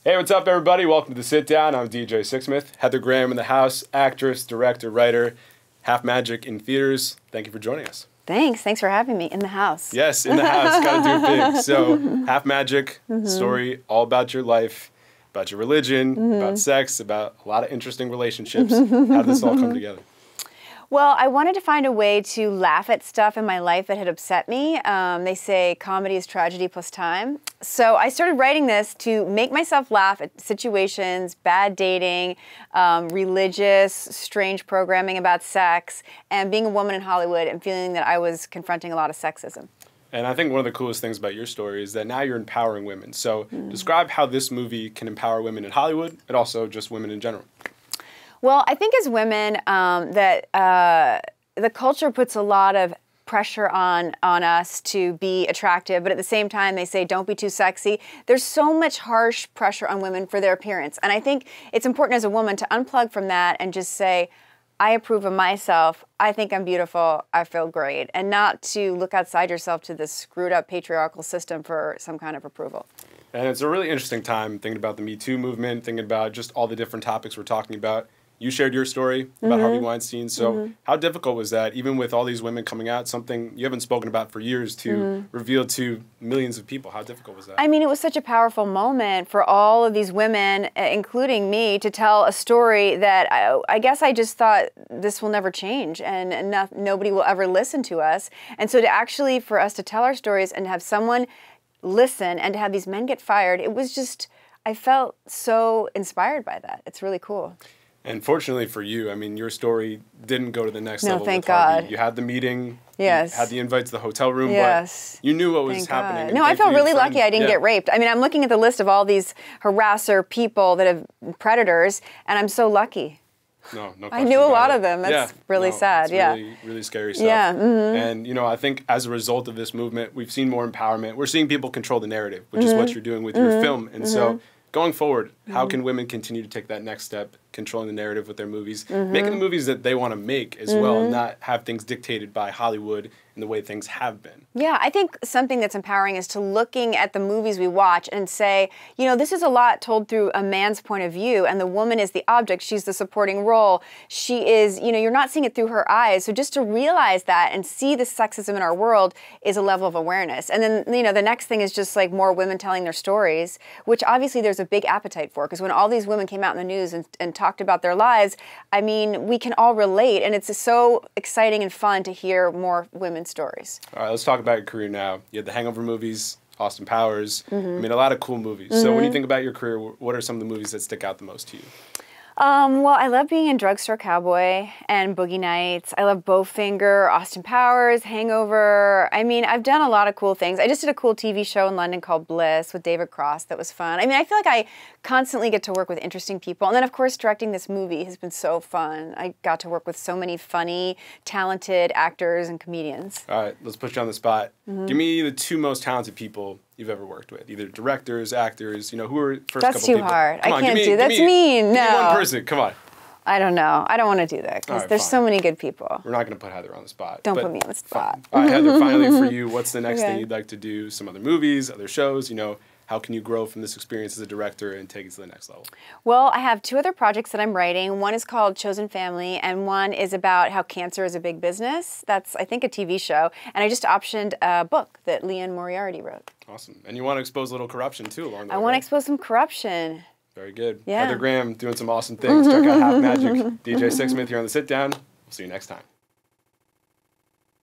Hey, what's up, everybody? Welcome to The Sit Down. I'm DJ Sixsmith. Heather Graham in the house, actress, director, writer, Half Magic in theaters. Thank you for joining us. Thanks for having me in the house. Yes, in the house. Got to do it big. So, Half Magic, story all about your life, about your religion, about sex, about a lot of interesting relationships. How did this all come together? Well, I wanted to find a way to laugh at stuff in my life that had upset me. They say comedy is tragedy plus time. So I started writing this to make myself laugh at situations, bad dating, religious, strange programming about sex, and being a woman in Hollywood and feeling that I was confronting a lot of sexism. And I think one of the coolest things about your story is that now you're empowering women. So describe how this movie can empower women in Hollywood and also just women in general. Well, I think as women the culture puts a lot of pressure on us to be attractive, but at the same time they say don't be too sexy. There's so much harsh pressure on women for their appearance. And I think it's important as a woman to unplug from that and just say, I approve of myself, I think I'm beautiful, I feel great, and not to look outside yourself to this screwed up patriarchal system for some kind of approval. And it's a really interesting time thinking about the Me Too movement, thinking about just all the different topics we're talking about. You shared your story about Harvey Weinstein. So how difficult was that, even with all these women coming out, something you haven't spoken about for years, to reveal to millions of people? How difficult was that? I mean, it was such a powerful moment for all of these women, including me, to tell a story that I guess I just thought this will never change and nobody will ever listen to us. And so for us to tell our stories and have someone listen and to have these men get fired, it was just, I felt so inspired by that. It's really cool. And fortunately for you, I mean, your story didn't go to the next level. No, thank with Harvey. God. You had the meeting. Yes. You had the invite to the hotel room. Yes. But you knew what was happening. No, I felt really lucky I didn't get raped. I mean, I'm looking at the list of all these harasser people that have predators, and I'm so lucky. No question. I knew a lot of them. That's really sad. It's really scary stuff. Yeah. And, you know, I think as a result of this movement, we've seen more empowerment. We're seeing people control the narrative, which is what you're doing with your film. And so going forward, how can women continue to take that next step, controlling the narrative with their movies, making the movies that they want to make as well, and not have things dictated by Hollywood and the way things have been? Yeah, I think something that's empowering is to looking at the movies we watch and say, you know, this is a lot told through a man's point of view, and the woman is the object. She's the supporting role. She is, you know, you're not seeing it through her eyes. So just to realize that and see the sexism in our world is a level of awareness. And then, you know, the next thing is just like more women telling their stories, which obviously there's a big appetite for, because when all these women came out in the news and talked about their lives, I mean, we can all relate, and it's so exciting and fun to hear more women's stories. All right, let's talk about your career now. You had the Hangover movies, Austin Powers. I mean, a lot of cool movies. So when you think about your career, what are some of the movies that stick out the most to you? Well, I love being in Drugstore Cowboy and Boogie Nights. I love Bowfinger, Austin Powers, Hangover. I mean, I've done a lot of cool things. I just did a cool TV show in London called Bliss with David Cross that was fun. I mean, I feel like I constantly get to work with interesting people. And then, of course, directing this movie has been so fun. I got to work with so many funny, talented actors and comedians. All right, let's put you on the spot. Give me the two most talented people you've ever worked with, either directors, actors, you know, who are first That's couple people? That's too hard. Come I on, can't do that. That's mean. No. Give me one person. Come on. I don't know. I don't want to do that because there's so many good people. We're not going to put Heather on the spot. Don't put me on the spot. All right, Heather, finally for you, what's the next thing you'd like to do? Some other movies, other shows, you know, how can you grow from this experience as a director and take it to the next level? Well, I have two other projects that I'm writing. One is called Chosen Family, and one is about how cancer is a big business. That's, I think, a TV show. And I just optioned a book that Leanne Moriarty wrote. Awesome. And you want to expose a little corruption, too, along the way. I want to expose some corruption. Very good. Yeah. Heather Graham doing some awesome things. Check out Half Magic. DJ Sixsmith here on The Sit Down. We'll see you next time.